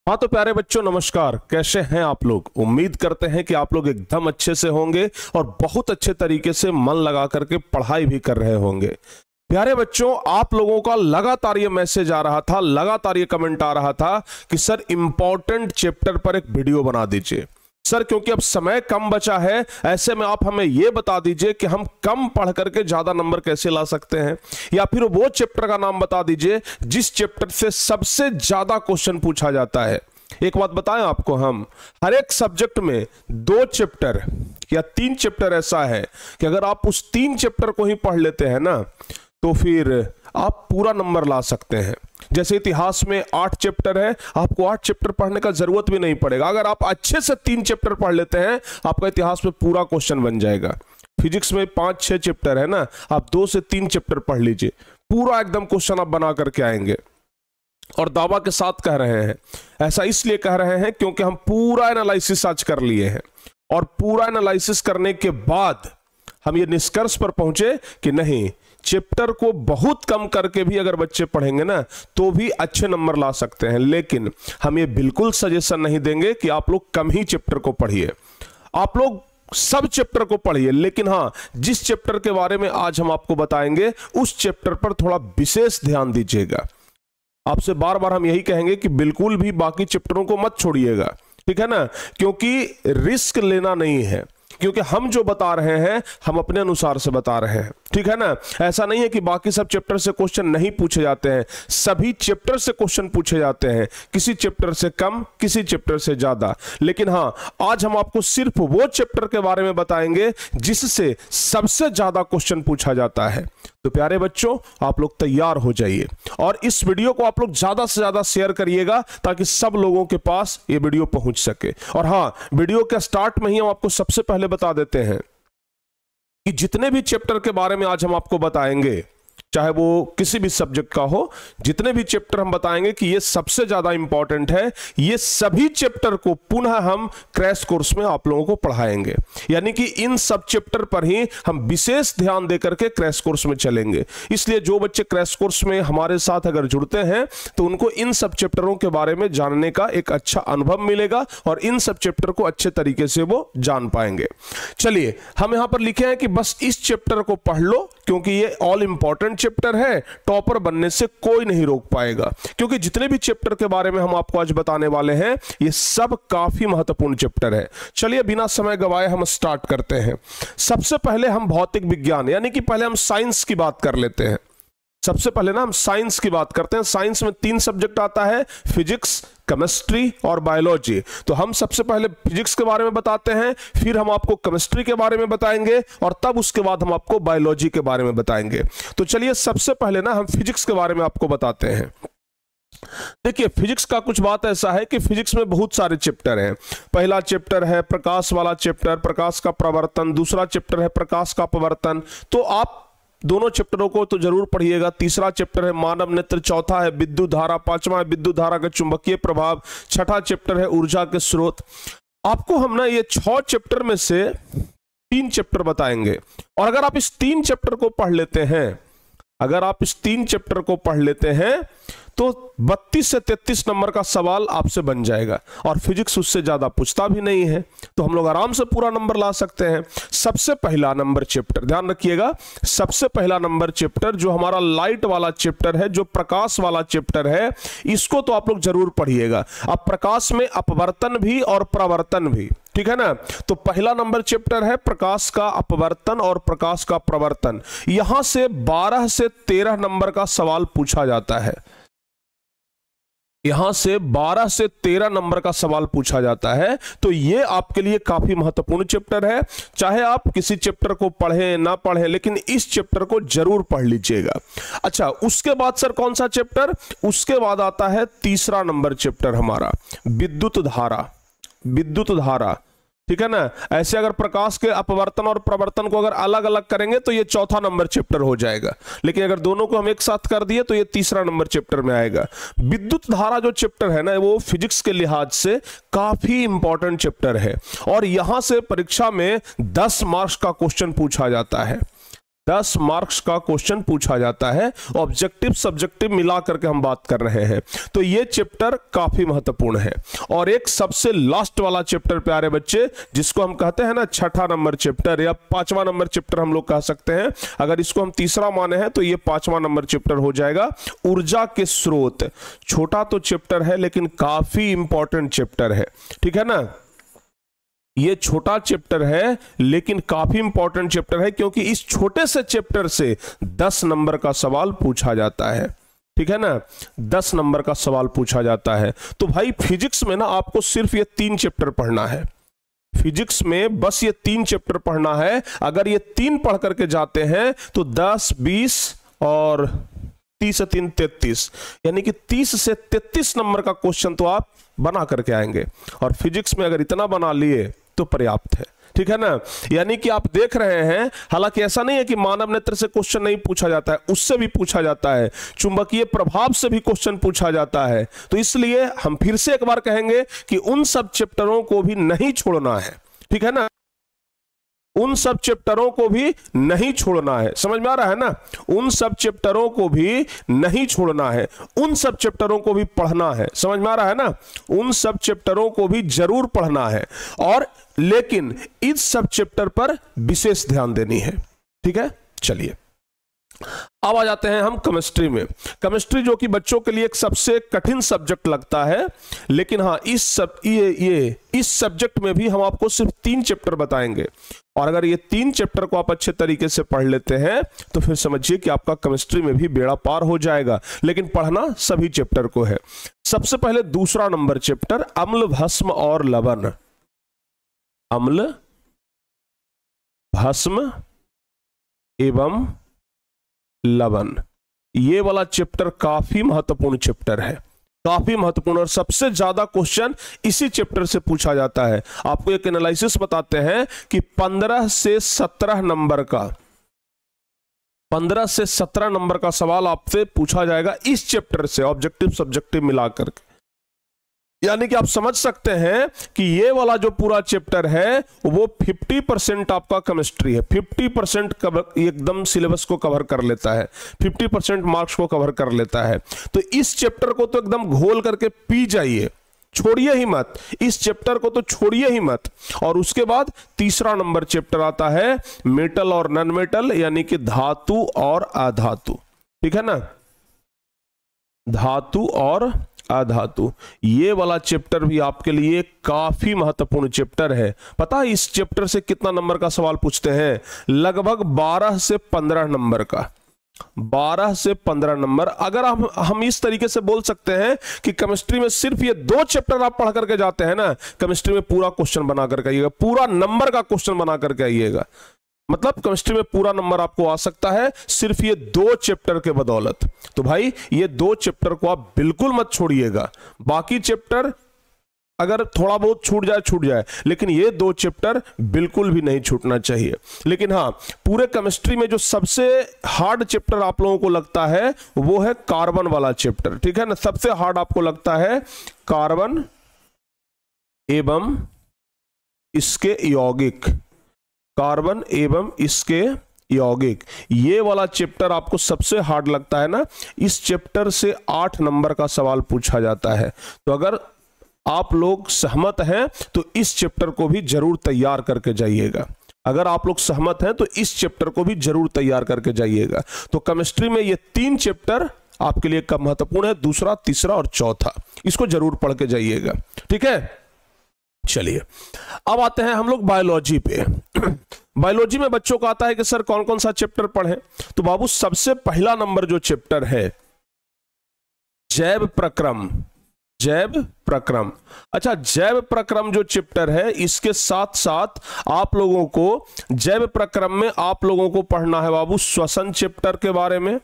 हाँ तो प्यारे बच्चों नमस्कार। कैसे हैं आप लोग? उम्मीद करते हैं कि आप लोग एकदम अच्छे से होंगे और बहुत अच्छे तरीके से मन लगा करके पढ़ाई भी कर रहे होंगे। प्यारे बच्चों, आप लोगों का लगातार ये मैसेज आ रहा था, लगातार ये कमेंट आ रहा था कि सर इंपॉर्टेंट चैप्टर पर एक वीडियो बना दीजिए। सर क्योंकि अब समय कम बचा है, ऐसे में आप हमें यह बता दीजिए कि हम कम पढ़ करके ज्यादा नंबर कैसे ला सकते हैं, या फिर वो चैप्टर का नाम बता दीजिए जिस चैप्टर से सबसे ज्यादा क्वेश्चन पूछा जाता है। एक बात बताएं आपको, हम हर एक सब्जेक्ट में 2 चैप्टर या 3 चैप्टर ऐसा है कि अगर आप उस 3 चैप्टर को ही पढ़ लेते हैं ना तो फिर आप पूरा नंबर ला सकते हैं। जैसे इतिहास में 8 चैप्टर है, आपको 8 चैप्टर पढ़ने का जरूरत भी नहीं पड़ेगा। अगर आप अच्छे से 3 चैप्टर पढ़ लेते हैं, आपका इतिहास में पूरा क्वेश्चन बन जाएगा। फिजिक्स में 5-6 चैप्टर है ना, आप 2 से 3 चैप्टर पढ़ लीजिए, पूरा एकदम क्वेश्चन आप बना करके आएंगे। और दावा के साथ कह रहे हैं, ऐसा इसलिए कह रहे हैं क्योंकि हम पूरा एनालिसिस आज कर लिए हैं, और पूरा एनालिसिस करने के बाद हम ये निष्कर्ष पर पहुंचे कि नहीं, चैप्टर को बहुत कम करके भी अगर बच्चे पढ़ेंगे ना तो भी अच्छे नंबर ला सकते हैं। लेकिन हम ये बिल्कुल सजेशन नहीं देंगे कि आप लोग कम ही चैप्टर को पढ़िए, आप लोग सब चैप्टर को पढ़िए। लेकिन हाँ, जिस चैप्टर के बारे में आज हम आपको बताएंगे उस चैप्टर पर थोड़ा विशेष ध्यान दीजिएगा। आपसे बार बार हम यही कहेंगे कि बिल्कुल भी बाकी चैप्टरों को मत छोड़िएगा, ठीक है ना, क्योंकि रिस्क लेना नहीं है। क्योंकि हम जो बता रहे हैं हम अपने अनुसार से बता रहे हैं, ठीक है ना। ऐसा नहीं है कि बाकी सब चैप्टर से क्वेश्चन नहीं पूछे जाते हैं, सभी चैप्टर से क्वेश्चन पूछे जाते हैं, किसी चैप्टर से कम, किसी चैप्टर से ज्यादा। लेकिन हाँ, आज हम आपको सिर्फ वो चैप्टर के बारे में बताएंगे जिससे सबसे ज्यादा क्वेश्चन पूछा जाता है। तो प्यारे बच्चों, आप लोग तैयार हो जाइए और इस वीडियो को आप लोग ज्यादा से ज्यादा शेयर करिएगा ताकि सब लोगों के पास ये वीडियो पहुंच सके। और हाँ, वीडियो के स्टार्ट में ही हम आपको सबसे पहले बता देते हैं कि जितने भी चैप्टर के बारे में आज हम आपको बताएंगे, चाहे वो किसी भी सब्जेक्ट का हो, जितने भी चैप्टर हम बताएंगे कि ये सबसे ज्यादा इंपॉर्टेंट है, ये सभी चैप्टर को पुनः हम क्रैश कोर्स में आप लोगों को पढ़ाएंगे। यानी कि इन सब चैप्टर पर ही हम विशेष ध्यान देकर के क्रैश कोर्स में चलेंगे। इसलिए जो बच्चे क्रैश कोर्स में हमारे साथ अगर जुड़ते हैं तो उनको इन सब चैप्टरों के बारे में जानने का एक अच्छा अनुभव मिलेगा और इन सब चैप्टर को अच्छे तरीके से वो जान पाएंगे। चलिए, हम यहां पर लिखे हैं कि बस इस चैप्टर को पढ़ लो क्योंकि ये ऑल इंपॉर्टेंट चैप्टर है, टॉपर बनने से कोई नहीं रोक पाएगा। क्योंकि जितने भी चैप्टर के बारे में हम आपको आज बताने वाले हैं ये सब काफी महत्वपूर्ण चैप्टर है। चलिए बिना समय गवाए हम स्टार्ट करते हैं। सबसे पहले हम भौतिक विज्ञान यानी कि पहले हम साइंस की बात कर लेते हैं। सबसे पहले ना हम साइंस की बात करते हैं। साइंस में 3 सब्जेक्ट आता है, फिजिक्स, केमिस्ट्री और बायोलॉजी। तो हम सबसे पहले फिजिक्स के बारे में बताते हैं, फिर हम आपको केमिस्ट्री के बारे में बताएंगे और तब उसके बाद हम आपको बायोलॉजी के बारे में बताएंगे। तो चलिए सबसे पहले ना हम फिजिक्स के बारे में आपको बताते हैं। देखिए, फिजिक्स का कुछ बात ऐसा है कि फिजिक्स में बहुत सारे चैप्टर हैं। पहला चैप्टर है प्रकाश वाला चैप्टर, प्रकाश का प्रवर्तन। दूसरा चैप्टर है प्रकाश का अपवर्तन। तो आप दोनों चैप्टरों को तो जरूर पढ़िएगा। तीसरा चैप्टर है मानव नेत्र, चौथा है विद्युत धारा, पांचवा है विद्युत धारा का चुंबकीय प्रभाव, छठा चैप्टर है ऊर्जा के स्रोत। आपको हम ना ये 6 चैप्टर में से 3 चैप्टर बताएंगे, और अगर आप इस 3 चैप्टर को पढ़ लेते हैं, अगर आप इस 3 चैप्टर को पढ़ लेते हैं तो 32 से 33 नंबर का सवाल आपसे बन जाएगा, और फिजिक्स उससे ज्यादा पूछता भी नहीं है, तो हम लोग आराम से पूरा नंबर ला सकते हैं। सबसे पहला नंबर चैप्टर, ध्यान रखिएगा, सबसे पहला नंबर चैप्टर जो हमारा लाइट वाला चैप्टर है, जो प्रकाश वाला चैप्टर है, इसको तो आप लोग जरूर पढ़िएगा। अब प्रकाश में अपवर्तन भी और प्रवर्तन भी, ठीक है ना। तो पहला नंबर चैप्टर है प्रकाश का अपवर्तन और प्रकाश का प्रवर्तन। यहां से 12 से 13 नंबर का सवाल पूछा जाता है। यहां से 12 से 13 नंबर का सवाल पूछा जाता है। तो ये आपके लिए काफी महत्वपूर्ण चैप्टर है। चाहे आप किसी चैप्टर को पढ़ें ना पढ़ें, लेकिन इस चैप्टर को जरूर पढ़ लीजिएगा। अच्छा, उसके बाद सर कौन सा चैप्टर? उसके बाद आता है तीसरा नंबर चैप्टर हमारा, विद्युत धारा। विद्युत धारा, ठीक है ना। ऐसे अगर प्रकाश के अपवर्तन और प्रवर्तन को अगर अलग अलग करेंगे तो ये चौथा नंबर चैप्टर हो जाएगा, लेकिन अगर दोनों को हम एक साथ कर दिए तो ये तीसरा नंबर चैप्टर में आएगा। विद्युत धारा जो चैप्टर है ना, वो फिजिक्स के लिहाज से काफी इंपॉर्टेंट चैप्टर है, और यहां से परीक्षा में 10 मार्क्स का क्वेश्चन पूछा जाता है। 10 मार्क्स का क्वेश्चन पूछा जाता है। ऑब्जेक्टिव सब्जेक्टिव मिला करके हम बात कर रहे हैं, तो ये चैप्टर काफी महत्वपूर्ण है। और एक सबसे लास्ट वाला चैप्टर प्यारे बच्चे, जिसको हम कहते हैं ना छठा नंबर चैप्टर या 5वां नंबर चैप्टर हम लोग कह सकते हैं, अगर इसको हम तीसरा माने हैं तो ये 5वां नंबर चैप्टर हो जाएगा, ऊर्जा के स्रोत। छोटा तो चैप्टर है लेकिन काफी इंपॉर्टेंट चैप्टर है, ठीक है ना। ये छोटा चैप्टर है लेकिन काफी इंपॉर्टेंट चैप्टर है, क्योंकि इस छोटे से चैप्टर से 10 नंबर का सवाल पूछा जाता है, ठीक है ना। 10 नंबर का सवाल पूछा जाता है। तो भाई फिजिक्स में ना आपको सिर्फ ये 3 चैप्टर पढ़ना है। फिजिक्स में बस ये 3 चैप्टर पढ़ना है। अगर ये 3 पढ़ करके जाते हैं तो 10, 20 और 30 से 3 33, यानी कि 30 से 33 नंबर का क्वेश्चन तो आप बना करके आएंगे। और फिजिक्स में अगर इतना बना लिए तो पर्याप्त है, ठीक है ना। यानी कि आप देख रहे हैं, हालांकि ऐसा नहीं है कि मानव नेत्र से क्वेश्चन नहीं पूछा जाता है, उससे भी पूछा जाता है, चुंबकीय प्रभाव से भी क्वेश्चन पूछा जाता है। तो इसलिए हम फिर से एक बार कहेंगे कि उन सब चैप्टरों को भी नहीं छोड़ना है, ठीक है ना। उन सब चैप्टरों को भी नहीं छोड़ना है, समझ में आ रहा है ना। उन सब चैप्टरों को भी नहीं छोड़ना है, उन सब चैप्टरों को भी पढ़ना है, समझ में आ रहा है ना। उन सब चैप्टरों को भी जरूर पढ़ना है, और लेकिन इस सब चैप्टर पर विशेष ध्यान देनी है, ठीक है। चलिए अब आ जाते हैं हम केमिस्ट्री में। केमिस्ट्री जो कि बच्चों के लिए एक सबसे कठिन सब्जेक्ट लगता है, लेकिन हाँ इस सब्जेक्ट में भी हम आपको सिर्फ 3 चैप्टर बताएंगे। और अगर ये 3 चैप्टर को आप अच्छे तरीके से पढ़ लेते हैं तो फिर समझिए कि आपका केमिस्ट्री में भी बेड़ा पार हो जाएगा। लेकिन पढ़ना सभी चैप्टर को है। सबसे पहले दूसरा नंबर चैप्टर, अम्ल, भस्म और लवण। अम्ल, भस्म एवं लवण, ये वाला चैप्टर काफी महत्वपूर्ण चैप्टर है, काफी महत्वपूर्ण। और सबसे ज्यादा क्वेश्चन इसी चैप्टर से पूछा जाता है। आपको एक एनालिसिस बताते हैं कि 15 से 17 नंबर का 15 से 17 नंबर का सवाल आपसे पूछा जाएगा इस चैप्टर से, ऑब्जेक्टिव सब्जेक्टिव मिलाकर के। यानी कि आप समझ सकते हैं कि ये वाला जो पूरा चैप्टर है वो 50% आपका केमिस्ट्री है। 50% एकदम सिलेबस को कवर कर लेता है, 50% मार्क्स को कवर कर लेता है। तो इस चैप्टर को तो एकदम घोल करके पी जाइए, छोड़िए ही मत, इस चैप्टर को तो छोड़िए ही मत। और उसके बाद तीसरा नंबर चैप्टर आता है मेटल और नॉन मेटल, यानी कि धातु और अधातु, ठीक है ना। धातु और अधातु, ये वाला चैप्टर भी आपके लिए काफी महत्वपूर्ण चैप्टर है। पता है इस चैप्टर से कितना नंबर का सवाल पूछते हैं? लगभग 12 से 15 नंबर का, 12 से 15 नंबर। अगर हम इस तरीके से बोल सकते हैं कि केमिस्ट्री में सिर्फ ये 2 चैप्टर आप पढ़ करके जाते हैं ना, केमिस्ट्री में पूरा क्वेश्चन बना करके आइएगा, पूरा नंबर का क्वेश्चन बना करके आइएगा। मतलब केमिस्ट्री में पूरा नंबर आपको आ सकता है सिर्फ ये 2 चैप्टर के बदौलत। तो भाई ये 2 चैप्टर को आप बिल्कुल मत छोड़िएगा। बाकी चैप्टर अगर थोड़ा बहुत छूट जाए, लेकिन ये 2 चैप्टर बिल्कुल भी नहीं छूटना चाहिए। लेकिन हाँ, पूरे केमिस्ट्री में जो सबसे हार्ड चैप्टर आप लोगों को लगता है वो है कार्बन वाला चैप्टर, ठीक है ना। सबसे हार्ड आपको लगता है कार्बन एवं इसके यौगिक, कार्बन एवं इसके यौगिक, ये वाला चैप्टर आपको सबसे हार्ड लगता है ना। इस चैप्टर से 8 नंबर का सवाल पूछा जाता है। तो अगर आप लोग सहमत हैं तो इस चैप्टर को भी जरूर तैयार करके जाइएगा। अगर आप लोग सहमत हैं तो इस चैप्टर को भी जरूर तैयार करके जाइएगा। तो केमिस्ट्री में ये 3 चैप्टर आपके लिए कब महत्वपूर्ण है, दूसरा, तीसरा और चौथा, इसको जरूर पढ़ के जाइएगा, ठीक है। चलिए अब आते हैं हम लोग बायोलॉजी पे। बायोलॉजी में बच्चों को आता है कि सर कौन कौन सा चैप्टर पढ़ें। तो बाबू सबसे पहला नंबर जो चैप्टर है जैव प्रक्रम, जैव प्रक्रम। अच्छा, जैव प्रक्रम जो चैप्टर है इसके साथ साथ आप लोगों को जैव प्रक्रम में आप लोगों को पढ़ना है बाबू श्वसन चैप्टर के बारे में।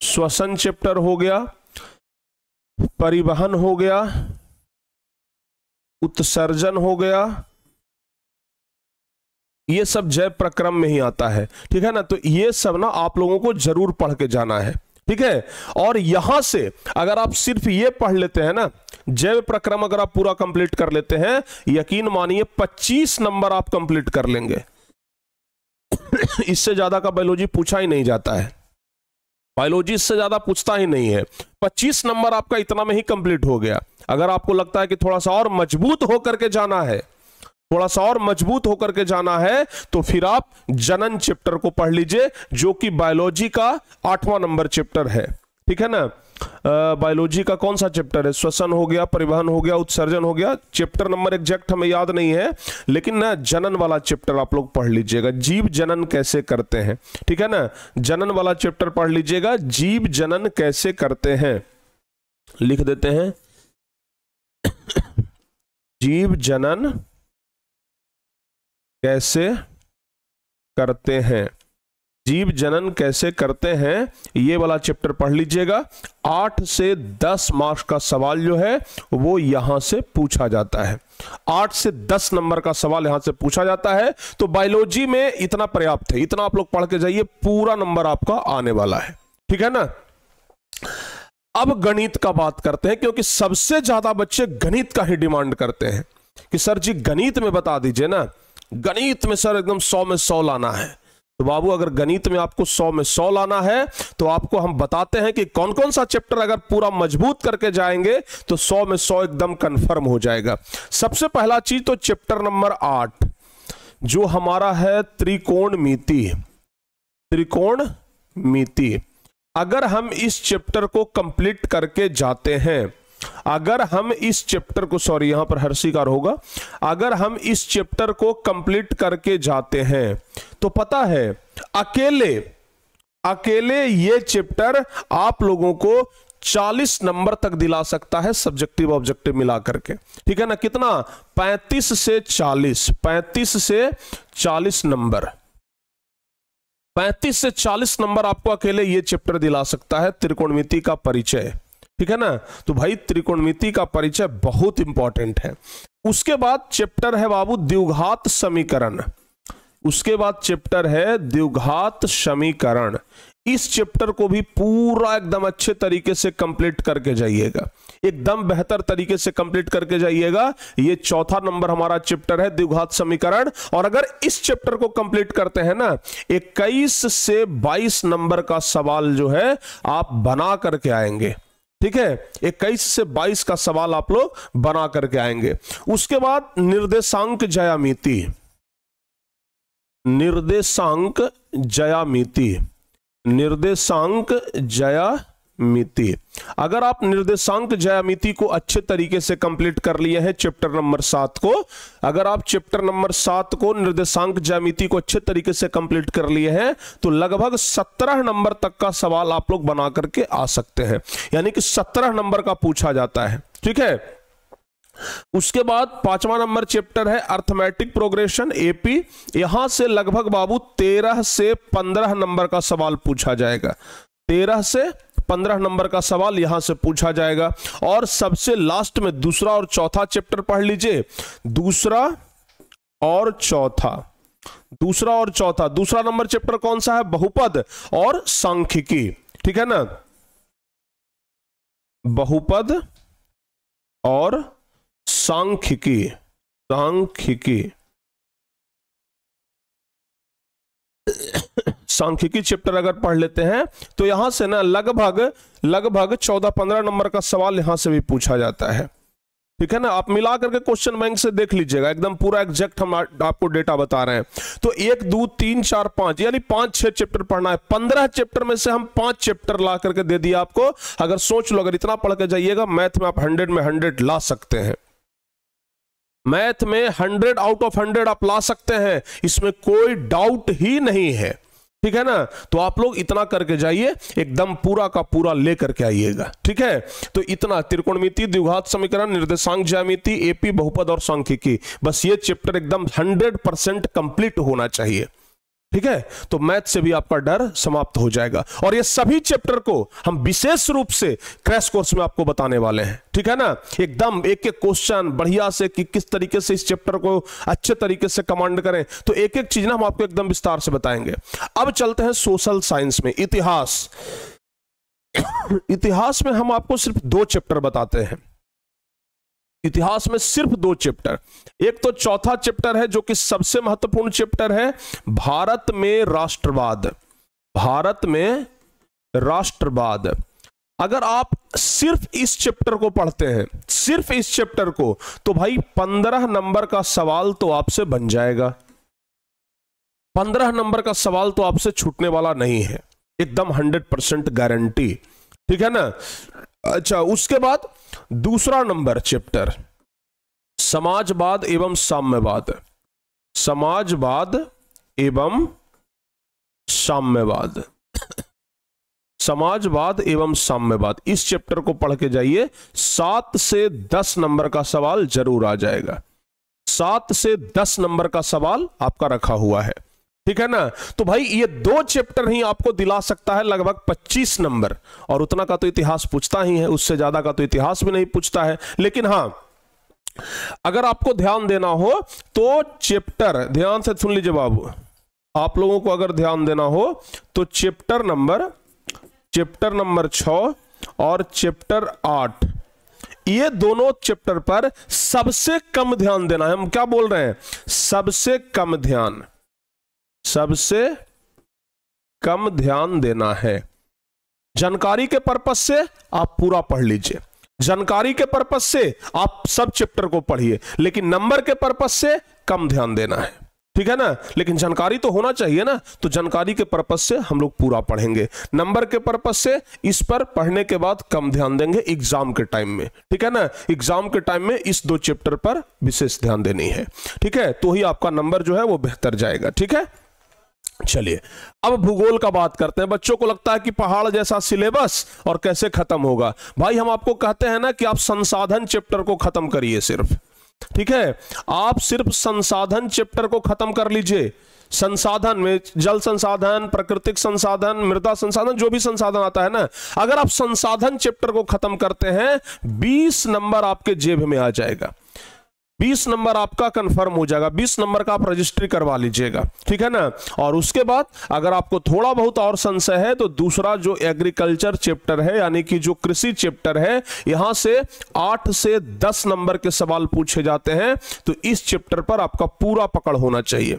श्वसन चैप्टर हो गया, परिवहन हो गया, उत्सर्जन हो गया, ये सब जैव प्रक्रम में ही आता है, ठीक है ना। तो ये सब ना आप लोगों को जरूर पढ़ के जाना है, ठीक है। और यहां से अगर आप सिर्फ ये पढ़ लेते हैं ना, जैव प्रक्रम अगर आप पूरा कंप्लीट कर लेते हैं, यकीन मानिए 25 नंबर आप कंप्लीट कर लेंगे। इससे ज्यादा का बायोलॉजी पूछा ही नहीं जाता है, बायोलॉजी इससे ज्यादा पूछता ही नहीं है। 25 नंबर आपका इतना में ही कंप्लीट हो गया। अगर आपको लगता है कि थोड़ा सा और मजबूत होकर के जाना है, थोड़ा सा और मजबूत होकर के जाना है, तो फिर आप जनन चैप्टर को पढ़ लीजिए, जो कि बायोलॉजी का 8वां नंबर चैप्टर है। ठीक है ना, बायोलॉजी का कौन सा चैप्टर है? श्वसन हो गया, परिवहन हो गया, उत्सर्जन हो गया। चैप्टर नंबर एग्जैक्ट हमें याद नहीं है, लेकिन ना जनन वाला चैप्टर आप लोग पढ़ लीजिएगा, जीव जनन कैसे करते हैं। ठीक है ना, जनन वाला चैप्टर पढ़ लीजिएगा, जीव जनन कैसे करते हैं। लिख देते हैं, जीव जनन कैसे करते हैं, जीव जनन कैसे करते हैं, ये वाला चैप्टर पढ़ लीजिएगा। 8 से 10 मार्क्स का सवाल जो है वो यहां से पूछा जाता है। 8 से 10 नंबर का सवाल यहां से पूछा जाता है। तो बायोलॉजी में इतना पर्याप्त है, इतना आप लोग पढ़ के जाइए, पूरा नंबर आपका आने वाला है। ठीक है ना। अब गणित का बात करते हैं, क्योंकि सबसे ज्यादा बच्चे गणित का ही डिमांड करते हैं कि सर जी गणित में बता दीजिए ना, गणित में सर एकदम 100 में 100 लाना है। तो बाबू अगर गणित में आपको 100 में 100 लाना है, तो आपको हम बताते हैं कि कौन कौन सा चैप्टर अगर पूरा मजबूत करके जाएंगे तो 100 में 100 एकदम कंफर्म हो जाएगा। सबसे पहला चीज तो चैप्टर नंबर 8 जो हमारा है त्रिकोणमिति। त्रिकोणमिति अगर हम इस चैप्टर को कंप्लीट करके जाते हैं, अगर हम इस चैप्टर को, सॉरी यहां पर हर्षिकार होगा, अगर हम इस चैप्टर को कंप्लीट करके जाते हैं तो पता है अकेले ये चैप्टर आप लोगों को 40 नंबर तक दिला सकता है, सब्जेक्टिव ऑब्जेक्टिव मिला करके। ठीक है ना, कितना? 35 से 40, 35 से 40 नंबर, 35 से 40 नंबर आपको अकेले ये चैप्टर दिला सकता है, त्रिकोणमिति का परिचय। ठीक है ना, तो भाई त्रिकोणमिति का परिचय बहुत इंपॉर्टेंट है। उसके बाद चैप्टर है बाबू द्विघात समीकरण। उसके बाद चैप्टर है द्विघात समीकरण। इस चैप्टर को भी पूरा एकदम अच्छे तरीके से कंप्लीट करके जाइएगा, एकदम बेहतर तरीके से कंप्लीट करके जाइएगा। ये 4था नंबर हमारा चैप्टर है द्विघात समीकरण। और अगर इस चैप्टर को कंप्लीट करते हैं ना, 21 से 22 नंबर का सवाल जो है आप बना करके आएंगे। ठीक है, 21 से 22 का सवाल आप लोग बना करके आएंगे। उसके बाद निर्देशांक ज्यामिति, निर्देशांक ज्यामिति, निर्देशांक ज्यामिति। अगर आप निर्देशांक ज्यामिति को अच्छे तरीके से कंप्लीट कर लिए हैं चैप्टर नंबर 7 को, अगर आप चैप्टर नंबर 7 को निर्देशांक ज्यामिति को अच्छे तरीके से कंप्लीट कर लिए हैं, तो लगभग 17 नंबर तक का सवाल आप लोग बना करके आ सकते हैं, यानी कि 17 नंबर का पूछा जाता है। ठीक है, उसके बाद 5वां नंबर चैप्टर है अर्थमेटिक प्रोग्रेशन एपी। यहां से लगभग बाबू 13 से 15 नंबर का सवाल पूछा जाएगा, 13 से 15 नंबर का सवाल यहां से पूछा जाएगा। और सबसे लास्ट में दूसरा और चौथा चैप्टर पढ़ लीजिए, दूसरा और चौथा। दूसरा और चौथा, दूसरा नंबर चैप्टर कौन सा है? बहुपद और सांख्यिकी। ठीक है ना, बहुपद और सांख्यिकी, सांख्यिकी, सांख्यिकी चैप्टर अगर पढ़ लेते हैं तो यहां से ना लगभग 14-15 नंबर का सवाल यहां से भी पूछा जाता है। ठीक है ना, आप मिला करके क्वेश्चन बैंक से देख लीजिएगा, एकदम पूरा एग्जैक्ट हम आपको डेटा बता रहे हैं। तो 1, 2, 3, 4, 5 यानी 5-6 चैप्टर पढ़ना है। 15 चैप्टर में से हम 5 चैप्टर ला करके दे दिया आपको। अगर सोच लो, अगर इतना पढ़ के जाइएगा, मैथ में आप 100 में 100 ला सकते हैं, मैथ में 100 आउट ऑफ 100 आप ला सकते हैं, इसमें कोई डाउट ही नहीं है। ठीक है ना, तो आप लोग इतना करके जाइए, एकदम पूरा का पूरा लेकर के आइएगा। ठीक है, तो इतना त्रिकोणमिति, द्विघात समीकरण, निर्देशांक ज्यामिति, एपी, बहुपद और सांख्यिकी, बस ये चैप्टर एकदम 100% कंप्लीट होना चाहिए। ठीक है, तो मैथ से भी आपका डर समाप्त हो जाएगा। और ये सभी चैप्टर को हम विशेष रूप से क्रैश कोर्स में आपको बताने वाले हैं। ठीक है ना, एकदम एक एक क्वेश्चन बढ़िया से कि किस तरीके से इस चैप्टर को अच्छे तरीके से कमांड करें, तो एक एक चीज ना हम आपको एकदम विस्तार से बताएंगे। अब चलते हैं सोशल साइंस में, इतिहास। इतिहास में हम आपको सिर्फ 2 चैप्टर बताते हैं। इतिहास में सिर्फ 2 चैप्टर। एक तो चौथा चैप्टर है जो कि सबसे महत्वपूर्ण चैप्टर है, भारत में राष्ट्रवाद। भारत में राष्ट्रवाद। अगर आप सिर्फ इस चैप्टर को पढ़ते हैं, सिर्फ इस चैप्टर को, तो भाई 15 नंबर का सवाल तो आपसे बन जाएगा। 15 नंबर का सवाल तो आपसे छूटने वाला नहीं है, एकदम 100% गारंटी। ठीक है ना। अच्छा, उसके बाद दूसरा नंबर चैप्टर समाजवाद एवं साम्यवाद। समाजवाद एवं साम्यवाद। समाजवाद एवं साम्यवाद, इस चैप्टर को पढ़ के जाइए, 7 से 10 नंबर का सवाल जरूर आ जाएगा। 7 से 10 नंबर का सवाल आपका रखा हुआ है। ठीक है ना। तो भाई ये 2 चैप्टर ही आपको दिला सकता है लगभग 25 नंबर, और उतना का तो इतिहास पूछता ही है, उससे ज्यादा का तो इतिहास भी नहीं पूछता है। लेकिन हां, अगर आपको ध्यान देना हो तो चैप्टर, ध्यान से सुन लीजिए बाबू, आप लोगों को अगर ध्यान देना हो तो चैप्टर नंबर 6 और चैप्टर 8, ये दोनों चैप्टर पर सबसे कम ध्यान देना है। हम क्या बोल रहे हैं? सबसे कम ध्यान, सबसे कम ध्यान देना है। जानकारी के पर्पस से आप पूरा पढ़ लीजिए, जानकारी के पर्पस से आप सब चैप्टर को पढ़िए, लेकिन नंबर के पर्पस से कम ध्यान देना है। ठीक है ना। लेकिन जानकारी तो होना चाहिए ना, तो जानकारी के पर्पस से हम लोग पूरा पढ़ेंगे, नंबर के पर्पस से इस पर पढ़ने के बाद कम ध्यान देंगे एग्जाम के टाइम में। ठीक है ना। एग्जाम के टाइम में इस 2 चैप्टर पर विशेष ध्यान देनी है। ठीक है, तो ही आपका नंबर जो है वो बेहतर जाएगा। ठीक है, चलिए अब भूगोल का बात करते हैं। बच्चों को लगता है कि पहाड़ जैसा सिलेबस और कैसे खत्म होगा। भाई हम आपको कहते हैं ना कि आप संसाधन चैप्टर को खत्म करिए सिर्फ। ठीक है, आप सिर्फ संसाधन चैप्टर को खत्म कर लीजिए। संसाधन में जल संसाधन, प्राकृतिक संसाधन, मृदा संसाधन, जो भी संसाधन आता है ना, अगर आप संसाधन चैप्टर को खत्म करते हैं, 20 नंबर आपके जेब में आ जाएगा। 20 नंबर आपका कंफर्म हो जाएगा, 20 नंबर का आप रजिस्ट्री करवा लीजिएगा। ठीक है ना। और उसके बाद अगर आपको थोड़ा बहुत और संशय है तो दूसरा जो एग्रीकल्चर चैप्टर है, यानी कि जो कृषि चैप्टर है, यहां से 8 से 10 नंबर के सवाल पूछे जाते हैं। तो इस चैप्टर पर आपका पूरा पकड़ होना चाहिए,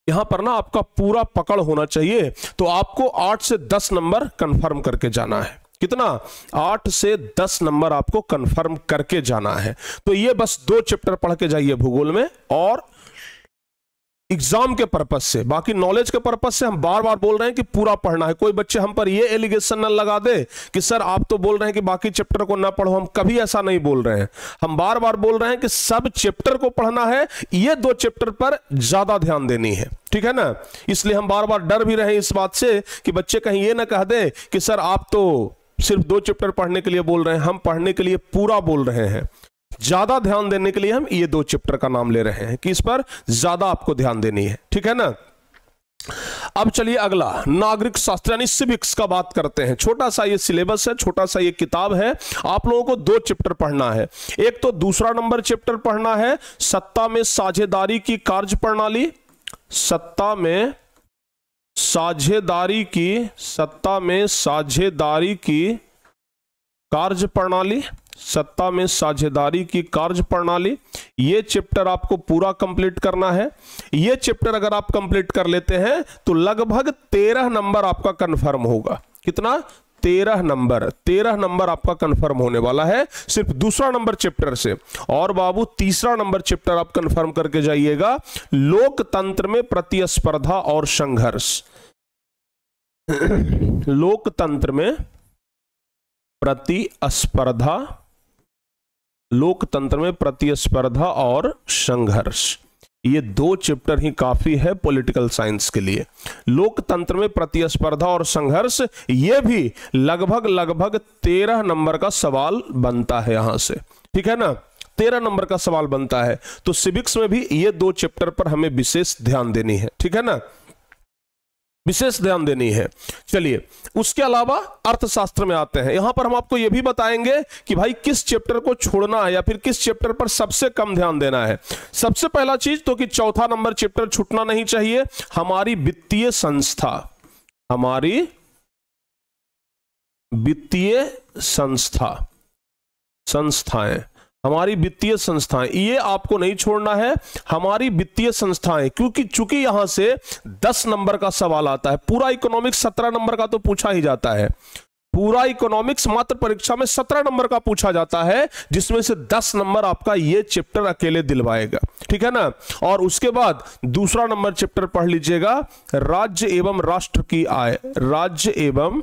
यहां पर ना आपका पूरा पकड़ होना चाहिए। तो आपको 8 से 10 नंबर कंफर्म करके जाना है। कितना? 8 से 10 नंबर आपको कंफर्म करके जाना है। तो ये बस 2 चैप्टर पढ़ के जाइए भूगोल में, और एग्जाम के पर्पस से, बाकी नॉलेज के पर्पस से हम बार बार बोल रहे हैं कि पूरा पढ़ना है। कोई बच्चे हम पर ये एलिगेशन न लगा दे कि सर आप तो बोल रहे हैं कि बाकी चैप्टर को ना पढ़ो। हम कभी ऐसा नहीं बोल रहे हैं, हम बार बार बोल रहे हैं कि सब चैप्टर को पढ़ना है, ये 2 चैप्टर पर ज्यादा ध्यान देनी है। ठीक है ना। इसलिए हम बार बार डर भी रहे इस बात से कि बच्चे कहीं ये ना कह दे कि सर आप तो सिर्फ 2 चैप्टर पढ़ने के लिए बोल रहे हैं। हम पढ़ने के लिए पूरा बोल रहे हैं, ज्यादा ध्यान देने के लिए हम ये 2 चैप्टर का नाम ले रहे हैं कि इस पर ज्यादा आपको ध्यान देनी है। ठीक है ना। अब चलिए अगला नागरिक शास्त्र यानी सिविक्स का बात करते हैं। छोटा सा ये सिलेबस है, छोटा सा ये किताब है। आप लोगों को 2 चैप्टर पढ़ना है। एक तो दूसरा नंबर चैप्टर पढ़ना है, सत्ता में साझेदारी की कार्य प्रणाली। सत्ता में साझेदारी की, सत्ता में साझेदारी की कार्य प्रणाली, सत्ता में साझेदारी की कार्य प्रणाली। ये चैप्टर आपको पूरा कंप्लीट करना है। ये चैप्टर अगर आप कंप्लीट कर लेते हैं तो लगभग 13 नंबर आपका कंफर्म होगा। कितना? 13 नंबर। 13 नंबर आपका कंफर्म होने वाला है सिर्फ दूसरा नंबर चैप्टर से। और बाबू तीसरा नंबर चैप्टर आप कंफर्म करके जाइएगा, लोकतंत्र में प्रतिस्पर्धा और संघर्ष। लोकतंत्र में प्रतिस्पर्धा, लोकतंत्र में प्रतिस्पर्धा और संघर्ष, ये 2 चैप्टर ही काफी है पॉलिटिकल साइंस के लिए। लोकतंत्र में प्रतिस्पर्धा और संघर्ष, ये भी लगभग 13 नंबर का सवाल बनता है यहां से। ठीक है ना, 13 नंबर का सवाल बनता है। तो सिविक्स में भी ये 2 चैप्टर पर हमें विशेष ध्यान देनी है। ठीक है ना, विशेष ध्यान देनी है। चलिए उसके अलावा अर्थशास्त्र में आते हैं। यहां पर हम आपको यह भी बताएंगे कि भाई किस चैप्टर को छोड़ना है या फिर किस चैप्टर पर सबसे कम ध्यान देना है। सबसे पहला चीज तो कि चौथा नंबर चैप्टर छूटना नहीं चाहिए, हमारी वित्तीय संस्था। हमारी वित्तीय संस्था, संस्थाएं, हमारी वित्तीय संस्थाएं, ये आपको नहीं छोड़ना है, हमारी वित्तीय संस्थाएं, क्योंकि चूंकि यहां से 10 नंबर का सवाल आता है। पूरा इकोनॉमिक्स 17 नंबर का तो पूछा ही जाता है, पूरा इकोनॉमिक्स मात्र परीक्षा में 17 नंबर का पूछा जाता है, जिसमें से 10 नंबर आपका ये चैप्टर अकेले दिलवाएगा, ठीक है ना। और उसके बाद दूसरा नंबर चैप्टर पढ़ लीजिएगा, राज्य एवं राष्ट्र की आय, राज्य एवं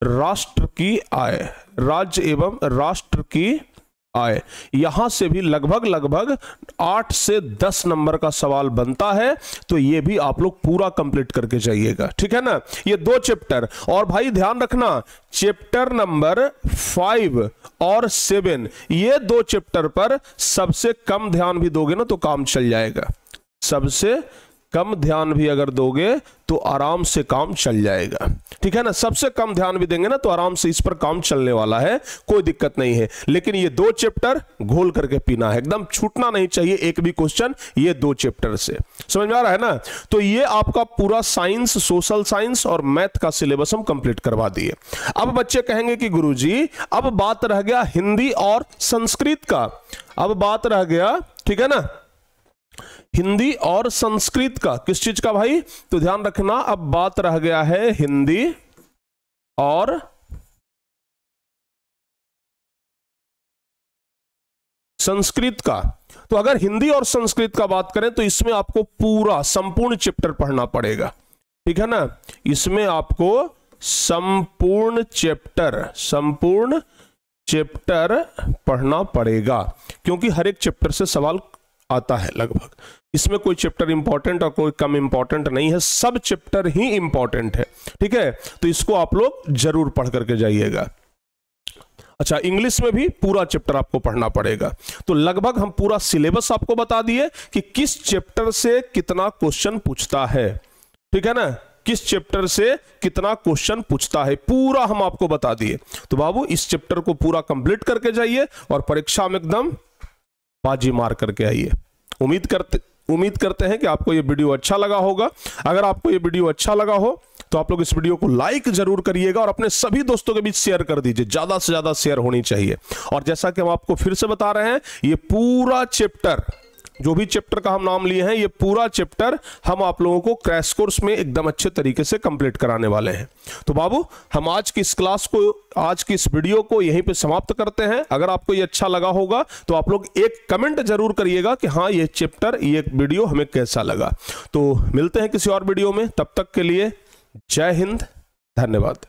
राष्ट्र की आय, राज्य एवं राष्ट्र की आय। यहां से भी लगभग 8 से 10 नंबर का सवाल बनता है, तो ये भी आप लोग पूरा कंप्लीट करके जाइएगा, ठीक है ना। ये 2 चैप्टर, और भाई ध्यान रखना चैप्टर नंबर 5 और 7, ये 2 चैप्टर पर सबसे कम ध्यान भी दोगे ना तो काम चल जाएगा। सबसे कम ध्यान भी अगर दोगे तो आराम से काम चल जाएगा, ठीक है ना। सबसे कम ध्यान भी देंगे ना तो आराम से इस पर काम चलने वाला है, कोई दिक्कत नहीं है। लेकिन ये 2 चैप्टर घोल करके पीना है, एकदम छूटना नहीं चाहिए एक भी क्वेश्चन ये 2 चैप्टर से। समझ में आ रहा है ना। तो ये आपका पूरा साइंस, सोशल साइंस और मैथ का सिलेबस हम कंप्लीट करवा दिए। अब बच्चे कहेंगे कि गुरुजी अब बात रह गया हिंदी और संस्कृत का, अब बात रह गया, ठीक है ना, हिंदी और संस्कृत का। किस चीज का भाई, तो ध्यान रखना अब बात रह गया है हिंदी और संस्कृत का। तो अगर हिंदी और संस्कृत का बात करें तो इसमें आपको पूरा संपूर्ण चैप्टर पढ़ना पड़ेगा, ठीक है ना। इसमें आपको संपूर्ण चैप्टर पढ़ना पड़ेगा, क्योंकि हर एक चैप्टर से सवाल आता है लगभग। इसमें कोई चैप्टर इंपॉर्टेंट और कोई कम इंपॉर्टेंट नहीं है, सब चैप्टर ही इंपॉर्टेंट है, ठीक है। तो इसको आप लोग जरूर पढ़ करके जाइएगा। अच्छा, इंग्लिश में भी पूरा चैप्टर आपको पढ़ना पड़ेगा। तो लगभग हम पूरा सिलेबस आपको बता दिए कि किस चैप्टर से कितना क्वेश्चन पूछता है, ठीक है ना, किस चैप्टर से कितना क्वेश्चन पूछता है, पूरा हम आपको बता दिए। तो बाबू इस चैप्टर को पूरा कंप्लीट करके जाइए और परीक्षा में एकदम बाजी मार करके आइए। उम्मीद करते हैं कि आपको ये वीडियो अच्छा लगा होगा। अगर आपको ये वीडियो अच्छा लगा हो तो आप लोग इस वीडियो को लाइक जरूर करिएगा और अपने सभी दोस्तों के बीच शेयर कर दीजिए, ज्यादा से ज्यादा शेयर होनी चाहिए। और जैसा कि हम आपको फिर से बता रहे हैं, ये पूरा चैप्टर, जो भी चैप्टर का हम नाम लिए हैं, ये पूरा चैप्टर हम आप लोगों को क्रैश कोर्स में एकदम अच्छे तरीके से कंप्लीट कराने वाले हैं। तो बाबू हम आज की इस क्लास को, आज की इस वीडियो को यहीं पे समाप्त करते हैं। अगर आपको ये अच्छा लगा होगा तो आप लोग एक कमेंट जरूर करिएगा कि हाँ ये चैप्टर, ये वीडियो हमें कैसा लगा। तो मिलते हैं किसी और वीडियो में, तब तक के लिए जय हिंद, धन्यवाद।